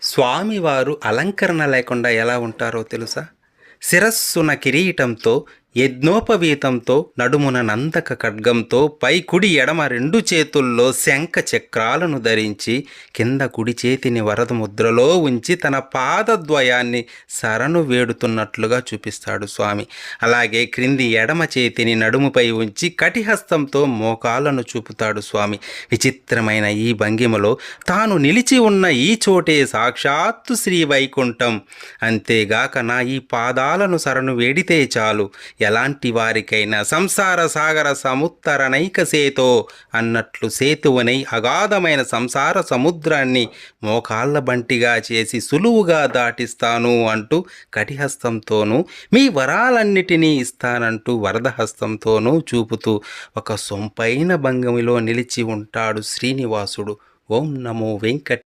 స్వామివారు అలంకరణ లేకుండా ఎలా ఉంటారో తెలుసా? శిరస్సున కిరీటంతో, యజ్ఞోపవీతంతో, నడుమున నందక ఖడ్గంతో, పై కుడి ఎడమ రెండు చేతుల్లో శంఖ చక్రాలను ధరించి, కింద కుడి చేతిని వరద ముద్రలో ఉంచి తన పాదద్వయాన్ని శరణు వేడుతున్నట్లుగా చూపిస్తాడు స్వామి. అలాగే క్రింది ఎడమ చేతిని నడుముపై ఉంచి కటిహస్తంతో మోకాలను చూపుతాడు స్వామి. విచిత్రమైన ఈ భంగిమలో తాను నిలిచి ఉన్న ఈ చోటే సాక్షాత్తు శ్రీ వైకుంఠం. అంతేగాక నా ఈ పాదాలను శరణు వేడితే చాలు, ఎలాంటి వారికైనా సంసార సాగర సముత్తరనైక సేతో అన్నట్లు సేతువనై అగాధమైన సంసార సముద్రాన్ని మోకాళ్ళ బంటిగా చేసి సులువుగా దాటిస్తాను అంటూ కటిహస్తంతోనూ, మీ వరాలన్నిటినీ ఇస్తానంటూ వరదహస్తంతోనూ చూపుతూ ఒక సొంపైన భంగిమలో నిలిచి ఉంటాడు శ్రీనివాసుడు. ఓం నమో వెంకట.